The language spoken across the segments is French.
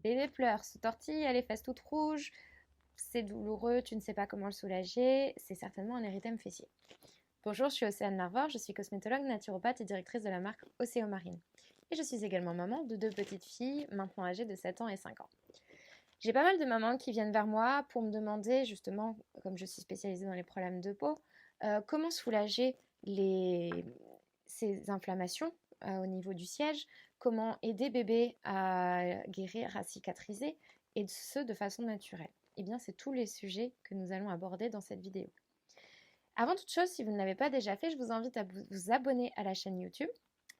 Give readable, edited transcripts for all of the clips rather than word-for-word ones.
Bébé pleure, se tortille, a les fesses toutes rouges, c'est douloureux, tu ne sais pas comment le soulager, c'est certainement un érythème fessier. Bonjour, je suis Océane Larvor, je suis cosmétologue, naturopathe et directrice de la marque Océomarine. Et je suis également maman de 2 petites filles, maintenant âgées de 7 ans et 5 ans. J'ai pas mal de mamans qui viennent vers moi pour me demander, justement, comme je suis spécialisée dans les problèmes de peau, comment soulager ces inflammations au niveau du siège, comment aider bébé à guérir, à cicatriser, et ce de façon naturelle. Eh bien, c'est tous les sujets que nous allons aborder dans cette vidéo. Avant toute chose, si vous ne l'avez pas déjà fait, je vous invite à vous abonner à la chaîne YouTube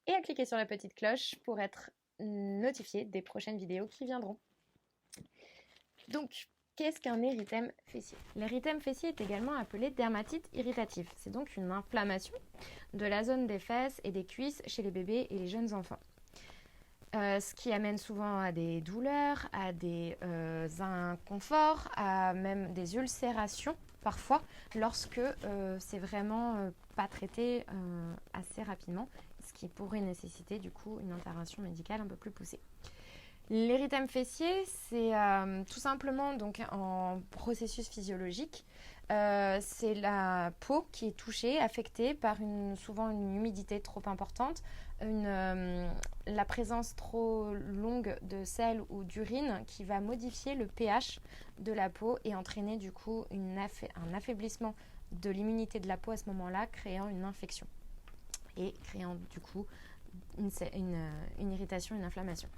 et à cliquer sur la petite cloche pour être notifié des prochaines vidéos qui viendront. Donc, qu'est-ce qu'un érythème fessier? L'érythème fessier est également appelé dermatite irritative. C'est donc une inflammation de la zone des fesses et des cuisses chez les bébés et les jeunes enfants. Ce qui amène souvent à des douleurs, à des inconforts, à même des ulcérations parfois, lorsque c'est vraiment pas traité assez rapidement, ce qui pourrait nécessiter du coup une intervention médicale un peu plus poussée. L'érythème fessier, c'est tout simplement donc en processus physiologique. C'est la peau qui est touchée, affectée par souvent une humidité trop importante, la présence trop longue de sel ou d'urine qui va modifier le pH de la peau et entraîner du coup un affaiblissement de l'immunité de la peau à ce moment-là, créant une infection et créant du coup une irritation, une inflammation.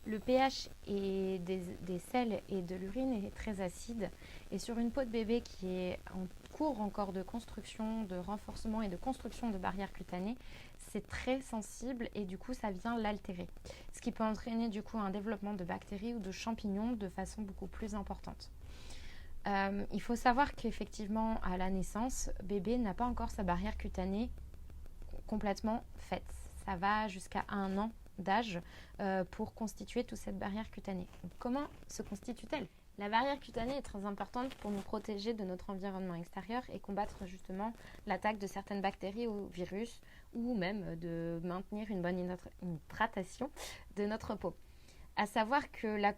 Le pH des sels et de l'urine est très acide et sur une peau de bébé qui est en cours encore de construction, de renforcement et de construction de barrières cutanées, c'est très sensible et du coup ça vient l'altérer. Ce qui peut entraîner du coup un développement de bactéries ou de champignons de façon beaucoup plus importante. Il faut savoir qu'effectivement à la naissance, bébé n'a pas encore sa barrière cutanée complètement faite. Ça va jusqu'à 1 an d'âge pour constituer toute cette barrière cutanée. Donc, comment se constitue-t-elle? La barrière cutanée est très importante pour nous protéger de notre environnement extérieur et combattre justement l'attaque de certaines bactéries ou virus ou même de maintenir une bonne hydratation de notre peau. À savoir que la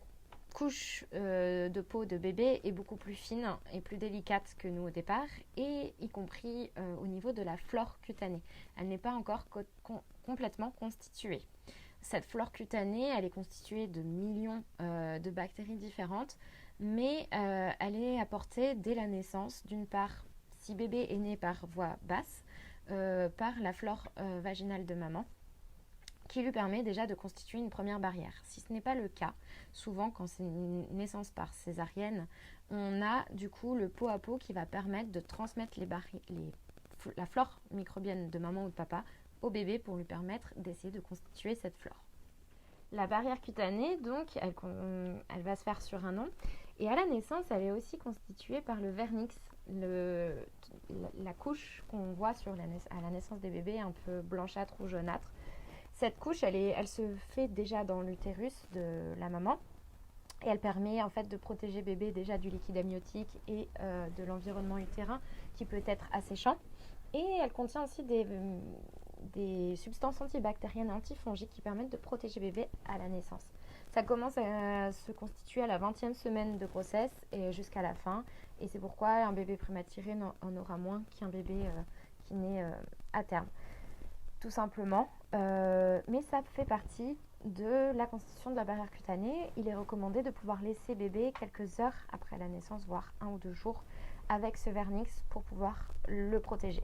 couche de peau de bébé est beaucoup plus fine et plus délicate que nous au départ, et y compris au niveau de la flore cutanée. Elle n'est pas encore complètement constituée. Cette flore cutanée, elle est constituée de millions de bactéries différentes, mais elle est apportée dès la naissance, d'une part, si bébé est né par voie basse, par la flore vaginale de maman, qui lui permet déjà de constituer une première barrière. Si ce n'est pas le cas, souvent quand c'est une naissance par césarienne, on a du coup le peau à peau qui va permettre de transmettre la flore microbienne de maman ou de papa au bébé pour lui permettre d'essayer de constituer cette flore. La barrière cutanée, donc, elle va se faire sur 1 an. Et à la naissance, elle est aussi constituée par le vernix, la couche qu'on voit à la naissance des bébés, un peu blanchâtre ou jaunâtre. Cette couche, elle se fait déjà dans l'utérus de la maman et elle permet en fait de protéger bébé déjà du liquide amniotique et de l'environnement utérin qui peut être asséchant. Et elle contient aussi des substances antibactériennes et antifongiques qui permettent de protéger bébé à la naissance. Ça commence à se constituer à la 20e semaine de grossesse et jusqu'à la fin. Et c'est pourquoi un bébé prématuré en aura moins qu'un bébé qui naît à terme. Tout simplement, mais ça fait partie de la constitution de la barrière cutanée. Il est recommandé de pouvoir laisser bébé quelques heures après la naissance, voire 1 ou 2 jours, avec ce vernix pour pouvoir le protéger.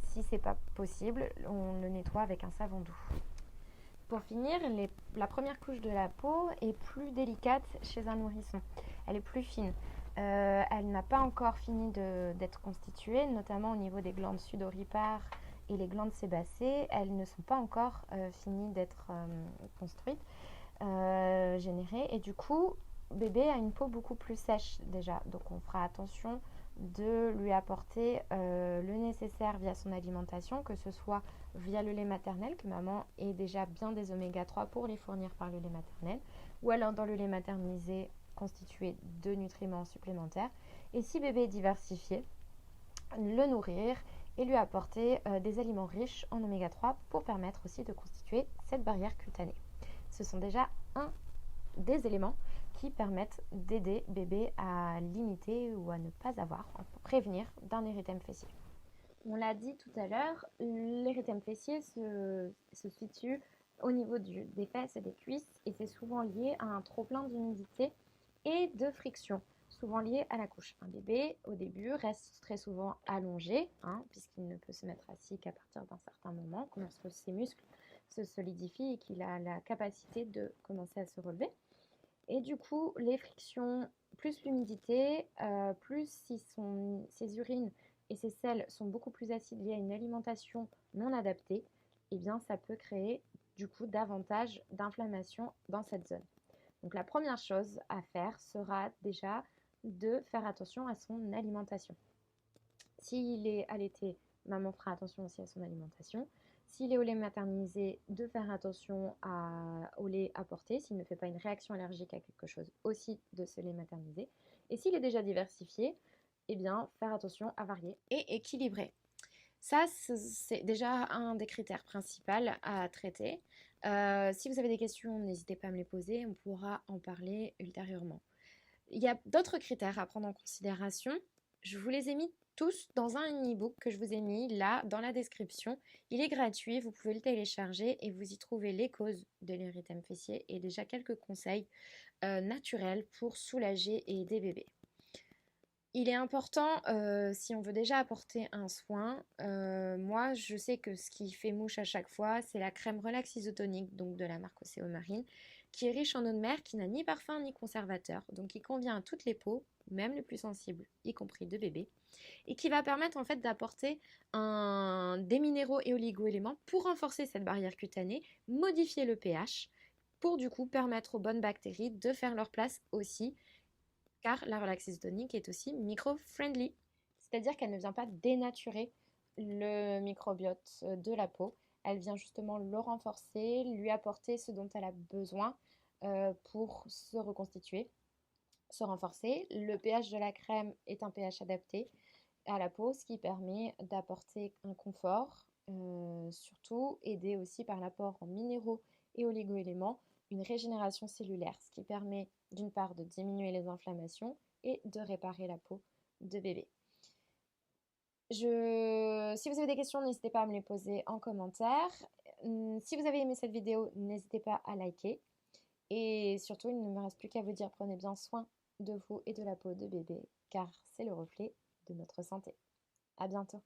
Si c'est pas possible, on le nettoie avec un savon doux. Pour finir, la première couche de la peau est plus délicate chez un nourrisson. Elle est plus fine. Elle n'a pas encore fini d'être constituée, notamment au niveau des glandes sudoripares et les glandes sébacées. Elles ne sont pas encore finies d'être construites, générées. Et du coup, bébé a une peau beaucoup plus sèche déjà. Donc on fera attention de lui apporter le nécessaire via son alimentation, que ce soit via le lait maternel, que maman ait déjà bien des oméga 3 pour les fournir par le lait maternel, ou alors dans le lait maternisé constitué de nutriments supplémentaires. Et si bébé est diversifié, le nourrir et lui apporter des aliments riches en oméga 3 pour permettre aussi de constituer cette barrière cutanée. Ce sont déjà des éléments qui permettent d'aider bébé à limiter ou à ne pas avoir, à prévenir d'un érythème fessier. On l'a dit tout à l'heure, l'érythème fessier se situe au niveau des fesses et des cuisses et c'est souvent lié à un trop-plein d'humidité et de friction, souvent lié à la couche. Un bébé, au début, reste très souvent allongé, puisqu'il ne peut se mettre assis qu'à partir d'un certain moment, lorsque ses muscles se solidifient et qu'il a la capacité de commencer à se relever. Et du coup, les frictions, plus l'humidité, plus si ses urines et ses selles sont beaucoup plus acides liées à une alimentation non adaptée, eh bien ça peut créer du coup davantage d'inflammation dans cette zone. Donc la première chose à faire sera déjà de faire attention à son alimentation. S'il est allaité, maman fera attention aussi à son alimentation. S'il est au lait maternisé, de faire attention au lait apporté. S'il ne fait pas une réaction allergique à quelque chose, aussi de ce lait maternisé. Et s'il est déjà diversifié, eh bien, faire attention à varier et équilibrer. Ça, c'est déjà un des critères principaux à traiter. Si vous avez des questions, n'hésitez pas à me les poser, on pourra en parler ultérieurement. Il y a d'autres critères à prendre en considération. Je vous les ai mis tous dans un e-book que je vous ai mis là dans la description. Il est gratuit, vous pouvez le télécharger et vous y trouvez les causes de l'érythème fessier et déjà quelques conseils naturels pour soulager et aider bébé. Il est important, si on veut déjà apporter un soin, moi je sais que ce qui fait mouche à chaque fois, c'est la crème Relax Isotonique, donc de la marque Océo Marine, qui est riche en eau de mer, qui n'a ni parfum ni conservateur, donc qui convient à toutes les peaux, même les plus sensibles, y compris de bébé, et qui va permettre en fait d'apporter des minéraux et oligo-éléments pour renforcer cette barrière cutanée, modifier le pH, pour du coup permettre aux bonnes bactéries de faire leur place aussi, car la relax isotonique est aussi micro-friendly, c'est-à-dire qu'elle ne vient pas dénaturer le microbiote de la peau, elle vient justement le renforcer, lui apporter ce dont elle a besoin pour se reconstituer, se renforcer. Le pH de la crème est un pH adapté à la peau, ce qui permet d'apporter un confort, surtout aidé aussi par l'apport en minéraux et oligo-éléments, une régénération cellulaire, ce qui permet d'une part de diminuer les inflammations et de réparer la peau de bébé. Si vous avez des questions, n'hésitez pas à me les poser en commentaire. Si vous avez aimé cette vidéo, n'hésitez pas à liker. Et surtout, il ne me reste plus qu'à vous dire, prenez bien soin de vous et de la peau de bébé, car c'est le reflet de notre santé. À bientôt.